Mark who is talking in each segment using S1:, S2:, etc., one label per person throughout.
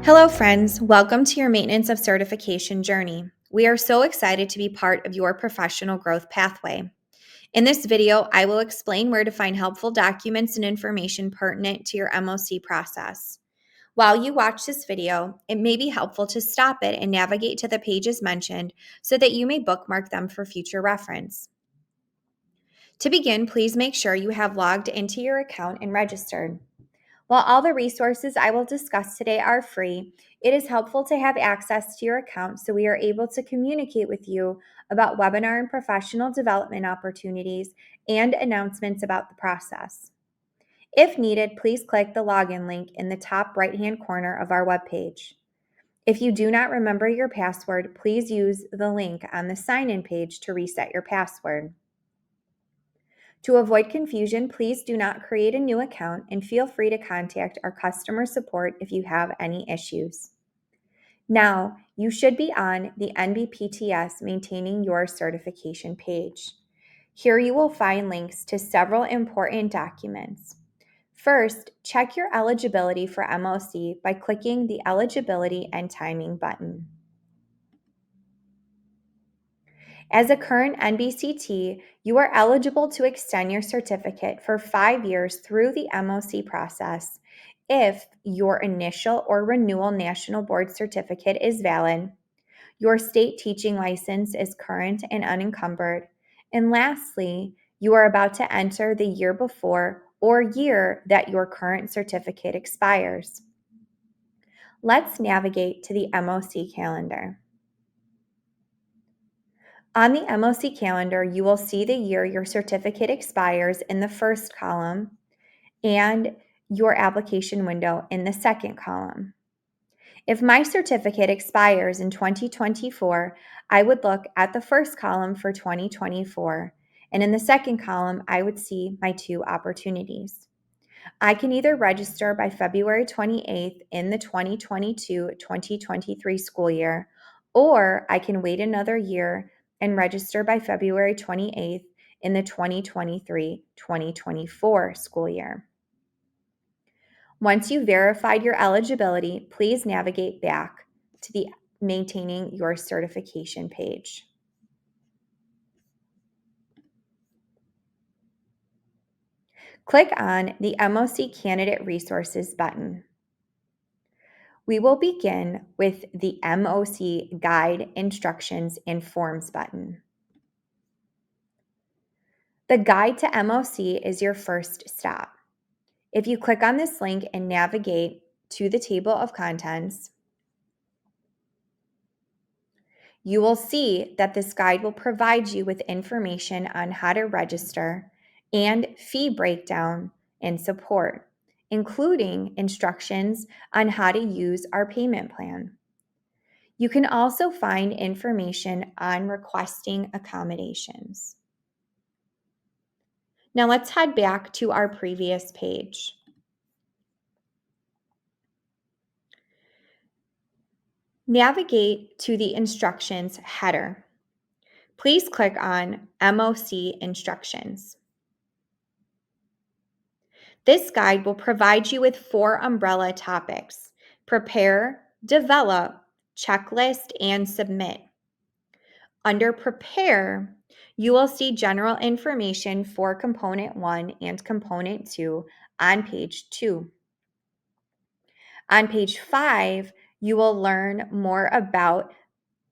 S1: Hello, friends. Welcome to your Maintenance of Certification journey. We are so excited to be part of your professional growth pathway. In this video, I will explain where to find helpful documents and information pertinent to your MOC process. While you watch this video, it may be helpful to stop it and navigate to the pages mentioned so that you may bookmark them for future reference. To begin, please make sure you have logged into your account and registered. While all the resources I will discuss today are free, it is helpful to have access to your account so we are able to communicate with you about webinar and professional development opportunities and announcements about the process. If needed, please click the login link in the top right-hand corner of our webpage. If you do not remember your password, please use the link on the sign-in page to reset your password. To avoid confusion, please do not create a new account and feel free to contact our customer support if you have any issues. Now, you should be on the NBPTS Maintaining Your Certification page. Here you will find links to several important documents. First, check your eligibility for MOC by clicking the Eligibility and Timing button. As a current NBCT, you are eligible to extend your certificate for 5 years through the MOC process if your initial or renewal National Board certificate is valid, your state teaching license is current and unencumbered, and lastly, you are about to enter the year before or year that your current certificate expires. Let's navigate to the MOC calendar. On the MOC calendar, you will see the year your certificate expires in the first column and your application window in the second column. If my certificate expires in 2024, I would look at the first column for 2024, and in the second column, I would see my two opportunities. I can either register by February 28th in the 2022-2023 school year, or I can wait another year and register by February 28th in the 2023-2024 school year. Once you've verified your eligibility, please navigate back to the Maintaining Your Certification page. Click on the MOC Candidate Resources button. We will begin with the MOC Guide, Instructions, and Forms button. The Guide to MOC is your first stop. If you click on this link and navigate to the table of contents, you will see that this guide will provide you with information on how to register and fee breakdown and support, including instructions on how to use our payment plan. You can also find information on requesting accommodations. Now let's head back to our previous page. Navigate to the instructions header. Please click on MOC Instructions. This guide will provide you with 4 umbrella topics: prepare, develop, checklist, and submit. Under prepare, you will see general information for component 1 and component 2 on page 2. On page 5, you will learn more about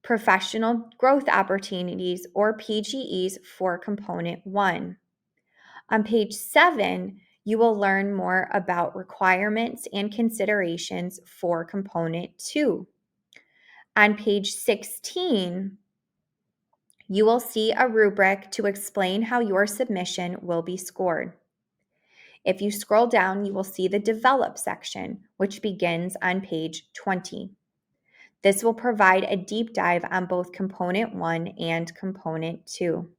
S1: professional growth opportunities or PGEs for component 1. On page 7, you will learn more about requirements and considerations for component 2. On page 16, you will see a rubric to explain how your submission will be scored. If you scroll down, you will see the Develop section, which begins on page 20. This will provide a deep dive on both component 1 and component 2.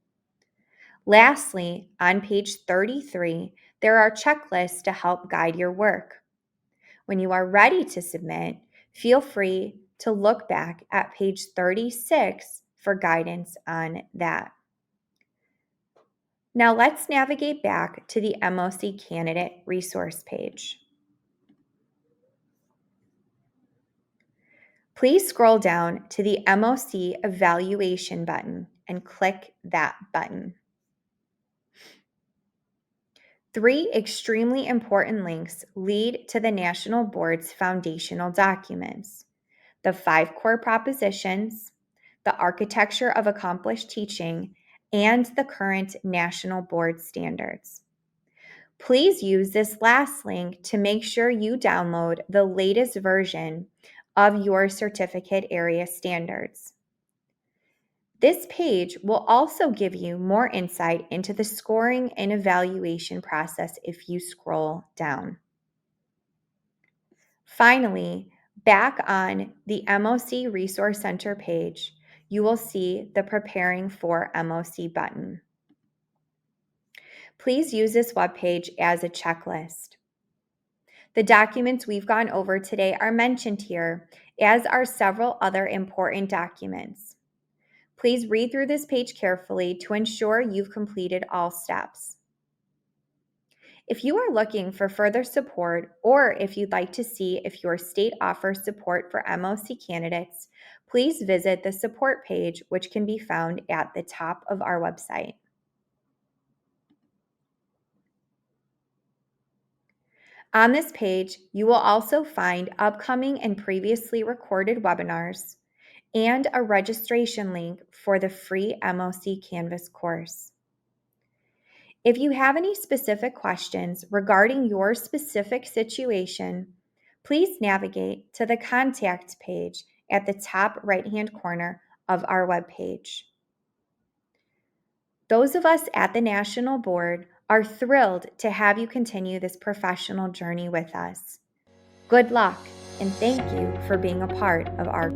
S1: Lastly, on page 33, there are checklists to help guide your work. When you are ready to submit, feel free to look back at page 36 for guidance on that. Now let's navigate back to the MOC Candidate Resource page. Please scroll down to the MOC evaluation button and click that button. 3 extremely important links lead to the National Board's foundational documents: the 5 core propositions, the architecture of accomplished teaching, and the current National Board standards. Please use this last link to make sure you download the latest version of your certificate area standards. This page will also give you more insight into the scoring and evaluation process if you scroll down. Finally, back on the MOC Resource Center page, you will see the Preparing for MOC button. Please use this webpage as a checklist. The documents we've gone over today are mentioned here, as are several other important documents. Please read through this page carefully to ensure you've completed all steps. If you are looking for further support, or if you'd like to see if your state offers support for MOC candidates, please visit the support page, which can be found at the top of our website. On this page, you will also find upcoming and previously recorded webinars and a registration link for the free MOC Canvas course. If you have any specific questions regarding your specific situation, please navigate to the contact page at the top right-hand corner of our webpage. Those of us at the National Board are thrilled to have you continue this professional journey with us. Good luck, and thank you for being a part of our